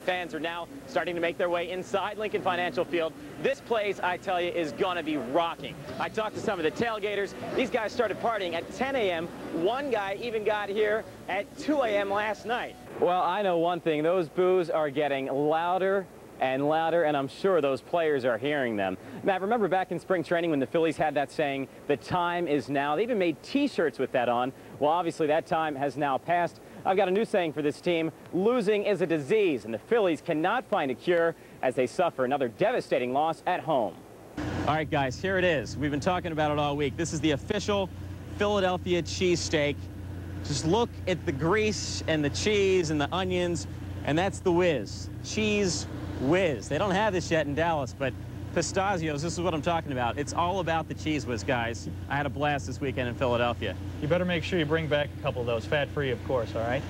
Fans are now starting to make their way inside Lincoln Financial Field. This place, I tell you, is going to be rocking. I talked to some of the tailgaters. These guys started partying at 10 a.m. One guy even got here at 2 a.m. last night. Well, I know one thing. Those boos are getting louder and louder, and I'm sure those players are hearing them. Matt, remember back in spring training when the Phillies had that saying, "The time is now"? They even made T-shirts with that on. Well, obviously that time has now passed. I've got a new saying for this team: losing is a disease, and the Phillies cannot find a cure as they suffer another devastating loss at home. All right, guys, here it is. We've been talking about it all week. This is the official Philadelphia cheesesteak. Just look at the grease and the cheese and the onions, and that's the whiz. Cheese whiz. They don't have this yet in Dallas, but Pistachios, this is what I'm talking about. It's all about the cheese whiz, guys. I had a blast this weekend in Philadelphia. You better make sure you bring back a couple of those, fat-free, of course, all right?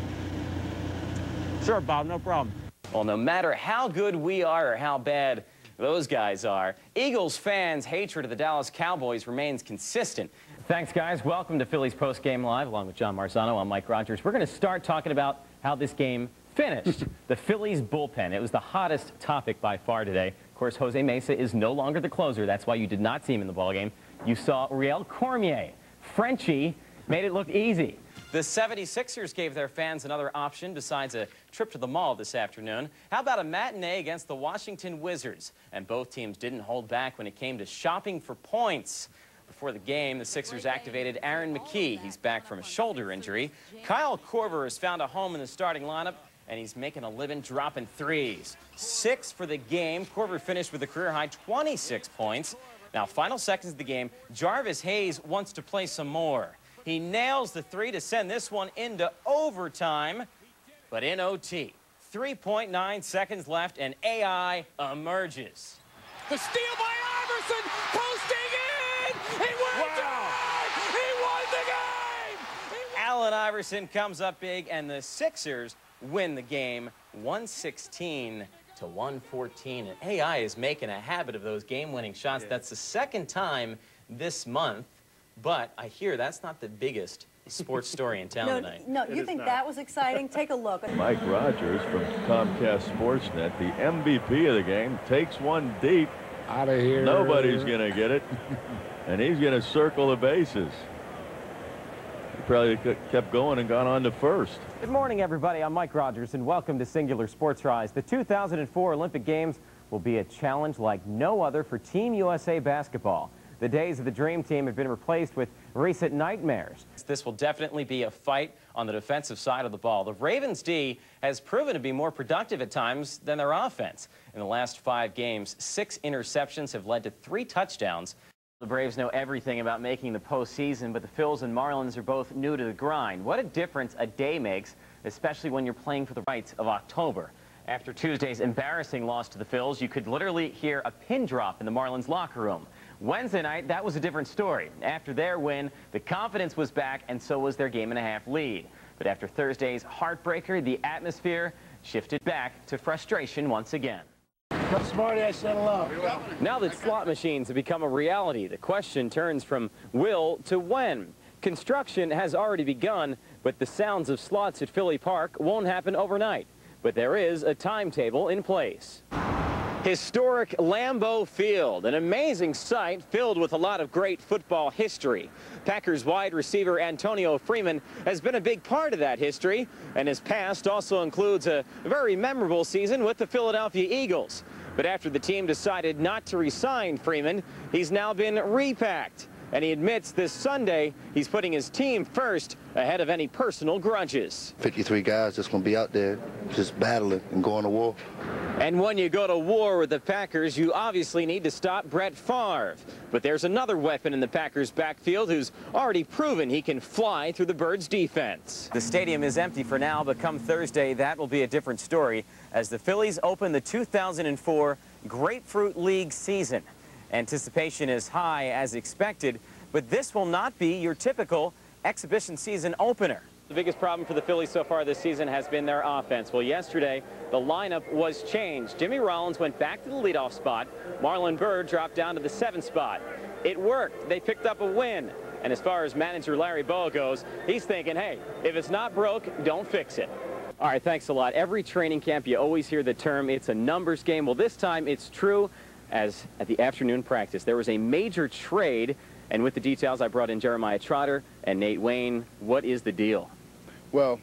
Sure, Bob, no problem. Well, no matter how good we are or how bad those guys are, Eagles fans' hatred of the Dallas Cowboys remains consistent. Thanks, guys. Welcome to Phillies Post Game Live, along with John Marzano. I'm Mike Rogers. We're going to start talking about how this game finished. The Phillies bullpen. It was the hottest topic by far today. Of course, Jose Mesa is no longer the closer. That's why you did not see him in the ballgame. You saw Riel Cormier. Frenchie made it look easy. The 76ers gave their fans another option besides a trip to the mall this afternoon. How about a matinee against the Washington Wizards? And both teams didn't hold back when it came to shopping for points. Before the game, the Sixers activated Aaron McKee. He's back from a shoulder injury. Kyle Korver has found a home in the starting lineup, and he's making a living dropping threes. 6 for the game. Korver finished with a career-high 26 points. Now, final seconds of the game, Jarvis Hayes wants to play some more. He nails the three to send this one into overtime, but in OT. 3.9 seconds left, and AI emerges. The steal by Iverson, posting in! He won it! He won the game! Allen Iverson comes up big, and the Sixers win the game 116 to 114. And AI is making a habit of those game-winning shots. Yeah. That's the second time this month, but I hear that's not the biggest sports story in town tonight. No, you think that was exciting? Take a look. Mike Rogers from Comcast Sportsnet, the MVP of the game, takes one deep. Out of here. Nobody's going to get it, and he's going to circle the bases. He probably kept going and gone on to first. Good morning, everybody. I'm Mike Rogers, and welcome to Singular Sports Rise. The 2004 Olympic Games will be a challenge like no other for Team USA basketball. The days of the Dream Team have been replaced with recent nightmares. This will definitely be a fight on the defensive side of the ball. The Ravens' D has proven to be more productive at times than their offense. In the last 5 games, 6 interceptions have led to 3 touchdowns. The Braves know everything about making the postseason, but the Phils and Marlins are both new to the grind. What a difference a day makes, especially when you're playing for the rights of October. After Tuesday's embarrassing loss to the Phils, you could literally hear a pin drop in the Marlins locker room. Wednesday night, that was a different story. After their win, the confidence was back, and so was their game-and-a-half lead. But after Thursday's heartbreaker, the atmosphere shifted back to frustration once again. Smarty, I said hello. Now that slot machines have become a reality, the question turns from will to when. Construction has already begun, but the sounds of slots at Philly Park won't happen overnight. But there is a timetable in place. Historic Lambeau Field, an amazing site filled with a lot of great football history. Packers wide receiver Antonio Freeman has been a big part of that history, and his past also includes a very memorable season with the Philadelphia Eagles. But after the team decided not to re-sign Freeman, he's now been repacked. And he admits this Sunday he's putting his team first ahead of any personal grudges. 53 guys just going to be out there just battling and going to war. And when you go to war with the Packers, you obviously need to stop Brett Favre. But there's another weapon in the Packers' backfield who's already proven he can fly through the Birds' defense. The stadium is empty for now, but come Thursday, that will be a different story as the Phillies open the 2004 Grapefruit League season. Anticipation is high as expected, but this will not be your typical exhibition season opener. The biggest problem for the Phillies so far this season has been their offense. Well, yesterday, the lineup was changed. Jimmy Rollins went back to the leadoff spot. Marlon Byrd dropped down to the 7th spot. It worked. They picked up a win. And as far as manager Larry Bowa goes, he's thinking, hey, if it's not broke, don't fix it. All right, thanks a lot. Every training camp, you always hear the term, it's a numbers game. Well, this time it's true, as at the afternoon practice. There was a major trade, and with the details, I brought in Jeremiah Trotter and Nate Wayne. What is the deal? Well,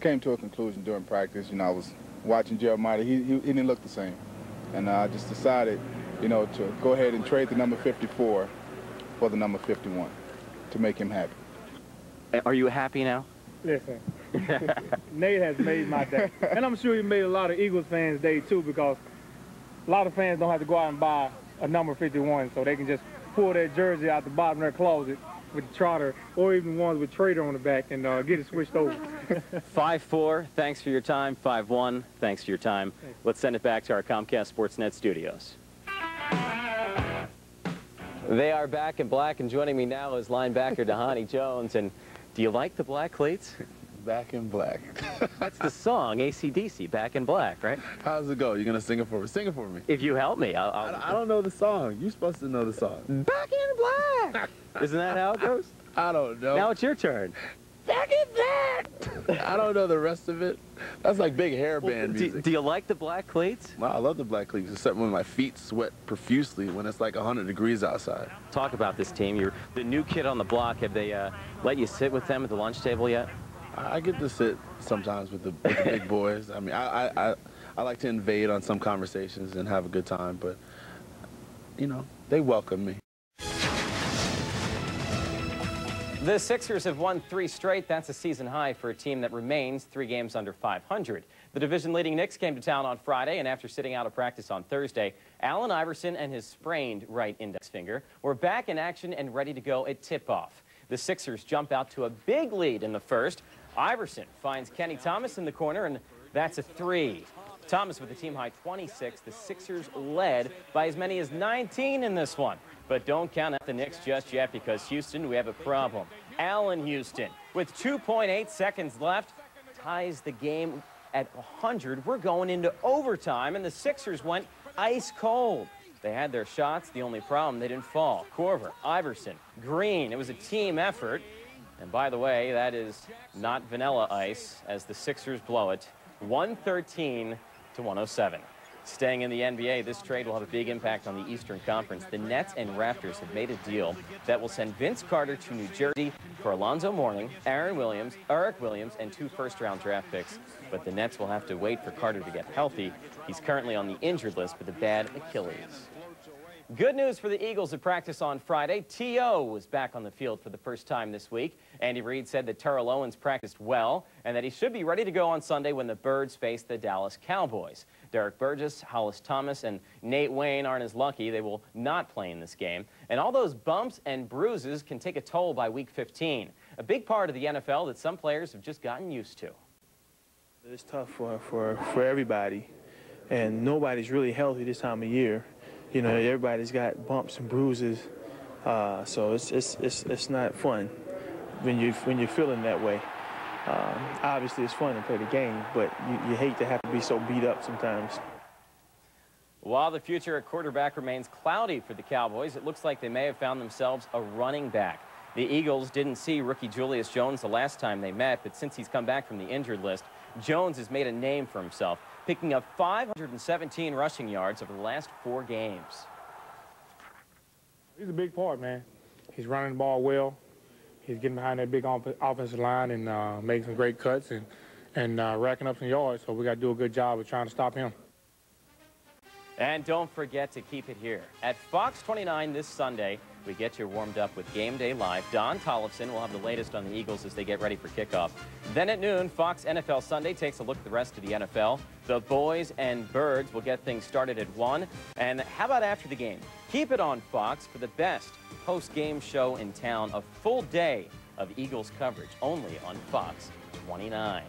came to a conclusion during practice. You know, I was watching Jeremiah. He didn't look the same. And I just decided, you know, to go ahead and trade the number 54 for the number 51 to make him happy. Are you happy now? Listen, Nate has made my day. And I'm sure he made a lot of Eagles fans' day, too, because a lot of fans don't have to go out and buy a number 51, so they can just pull their jersey out the bottom of their closet with the Trotter, or even ones with Trader on the back, and get it switched over. 5-4, thanks for your time. 5-1, thanks for your time. Thanks. Let's send it back to our Comcast Sportsnet studios. They are back in black, and joining me now is linebacker Dhani Jones. And do you like the black cleats? Back in black. That's the song, AC/DC, Back in Black, right? How's it go? You going to sing it for me? Sing it for me. If you help me, I don't know the song. You're supposed to know the song. Back in Black! Isn't that how it goes? I don't know. Now it's your turn. Back in black! I don't know the rest of it. That's like big hair band music. Do you like the black cleats? Well, I love the black cleats, except when my feet sweat profusely when it's like 100 degrees outside. Talk about this team. You're the new kid on the block. Have they let you sit with them at the lunch table yet? I get to sit sometimes with the big boys. I mean, I like to invade on some conversations and have a good time, but, you know, they welcome me. The Sixers have won 3 straight. That's a season high for a team that remains 3 games under 500. The division-leading Knicks came to town on Friday, and after sitting out of practice on Thursday, Allen Iverson and his sprained right index finger were back in action and ready to go at tip-off. The Sixers jump out to a big lead in the first. Iverson finds Kenny Thomas in the corner, and that's a 3. Thomas with a team-high 26. The Sixers led by as many as 19 in this one. But don't count out the Knicks just yet, because Houston, we have a problem. Allen Houston, with 2.8 seconds left, ties the game at 100. We're going into overtime, and the Sixers went ice cold. They had their shots. The only problem, they didn't fall. Korver, Iverson, Green. It was a team effort. And by the way, that is not vanilla ice, as the Sixers blow it 113 to 107. Staying in the NBA, this trade will have a big impact on the Eastern Conference. The Nets and Raptors have made a deal that will send Vince Carter to New Jersey for Alonzo Mourning, Aaron Williams, Eric Williams, and 2 first-round draft picks. But the Nets will have to wait for Carter to get healthy. He's currently on the injured list with a bad Achilles. Good news for the Eagles at practice on Friday. T.O. was back on the field for the first time this week. Andy Reid said that Terrell Owens practiced well and that he should be ready to go on Sunday when the Birds face the Dallas Cowboys. Derek Burgess, Hollis Thomas, and Nate Wayne aren't as lucky. They will not play in this game. And all those bumps and bruises can take a toll by week 15. A big part of the NFL that some players have just gotten used to. It's tough for everybody, and nobody's really healthy this time of year. You know, everybody's got bumps and bruises, so it's not fun when you're feeling that way. Obviously, it's fun to play the game, but you hate to have to be so beat up sometimes. While the future at quarterback remains cloudy for the Cowboys, it looks like they may have found themselves a running back. The Eagles didn't see rookie Julius Jones the last time they met, but since he's come back from the injured list, Jones has made a name for himself, picking up 517 rushing yards over the last 4 games. He's a big part, man. He's running the ball well. He's getting behind that big offensive line and making some great cuts and racking up some yards. So we got to do a good job of trying to stop him. And don't forget to keep it here. At Fox29 this Sunday, we get you warmed up with Game Day Live. Don Tollefson will have the latest on the Eagles as they get ready for kickoff. Then at noon, Fox NFL Sunday takes a look at the rest of the NFL. The boys and birds will get things started at 1. And how about after the game? Keep it on Fox for the best post-game show in town. A full day of Eagles coverage only on Fox 29.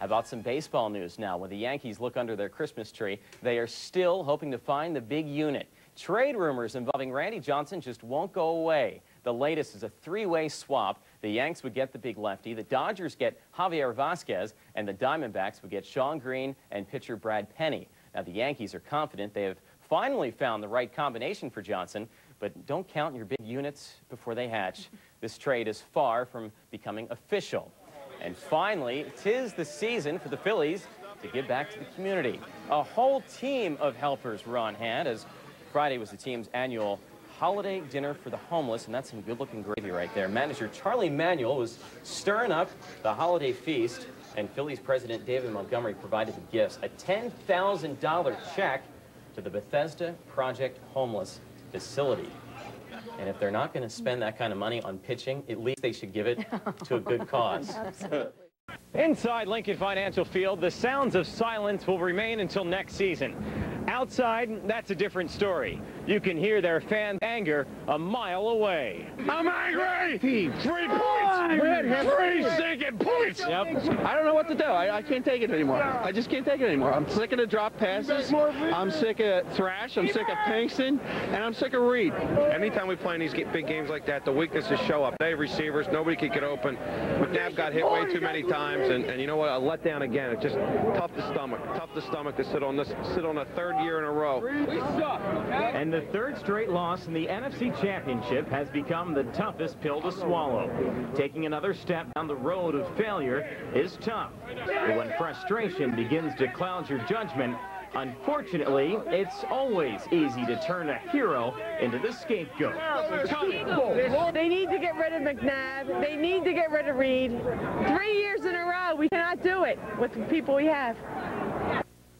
How about some baseball news now? When the Yankees look under their Christmas tree, they are still hoping to find the big unit. Trade rumors involving Randy Johnson just won't go away. The latest is a 3-way swap. The Yanks would get the big lefty, the Dodgers get Javier Vasquez, and the Diamondbacks would get Sean Green and pitcher Brad Penny. Now, the Yankees are confident they have finally found the right combination for Johnson, but don't count your big units before they hatch. This trade is far from becoming official. And finally, 'tis the season for the Phillies to give back to the community. A whole team of helpers were on hand, as Friday was the team's annual holiday dinner for the homeless, and that's some good-looking gravy right there. Manager Charlie Manuel was stirring up the holiday feast, and Phillies president David Montgomery provided the gifts, a $10,000 check to the Bethesda Project Homeless Facility. And if they're not going to spend that kind of money on pitching, at least they should give it to a good cause. Absolutely. Inside Lincoln Financial Field, the sounds of silence will remain until next season. Outside, that's a different story. You can hear their fans' anger a mile away. I'm angry! 3 points! 3 stinking points! Yep. I don't know what to do. I can't take it anymore. I just can't take it anymore. I'm sick of the drop passes. I'm sick of Thrash. I'm sick of Pinkston. And I'm sick of Reed. Anytime we play in these big games like that, the weaknesses show up. They have receivers. Nobody can get open. McNabb got hit way too many times. And you know what? A letdown again. It's just tough to stomach. Tough to stomach to sit on a third year in a row. We suck, okay? And the third straight loss in the NFC Championship has become the toughest pill to swallow. Taking another step down the road of failure is tough. But when frustration begins to cloud your judgment, unfortunately, it's always easy to turn a hero into the scapegoat. They need to get rid of McNabb. They need to get rid of Reed. 3 years in a row, we cannot do it with the people we have.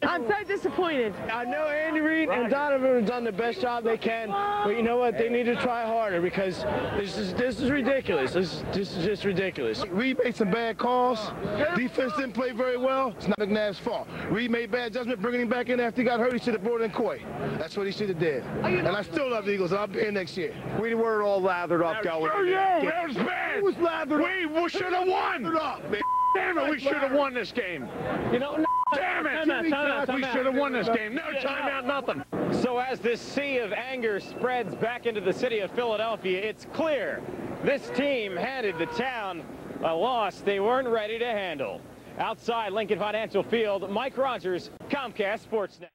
I'm so disappointed. I know Andy Reid and Donovan have done the best job they can, but you know what? They need to try harder because this is ridiculous. This is just ridiculous. Reed made some bad calls. Defense didn't play very well. It's not McNabb's fault. Reed made bad judgment bringing him back in after he got hurt. He should have brought in Coy. That's what he should have did. And I still love the Eagles. I'll be here next year. We were all lathered up going. Oh, yeah, that was bad. It was lathered up. We should have won. Damn it, we should have won this game. You know, damn it. We should have won this game. No timeout, nothing. So as this sea of anger spreads back into the city of Philadelphia, it's clear this team handed the town a loss they weren't ready to handle. Outside Lincoln Financial Field, Mike Rogers, Comcast Sportsnet.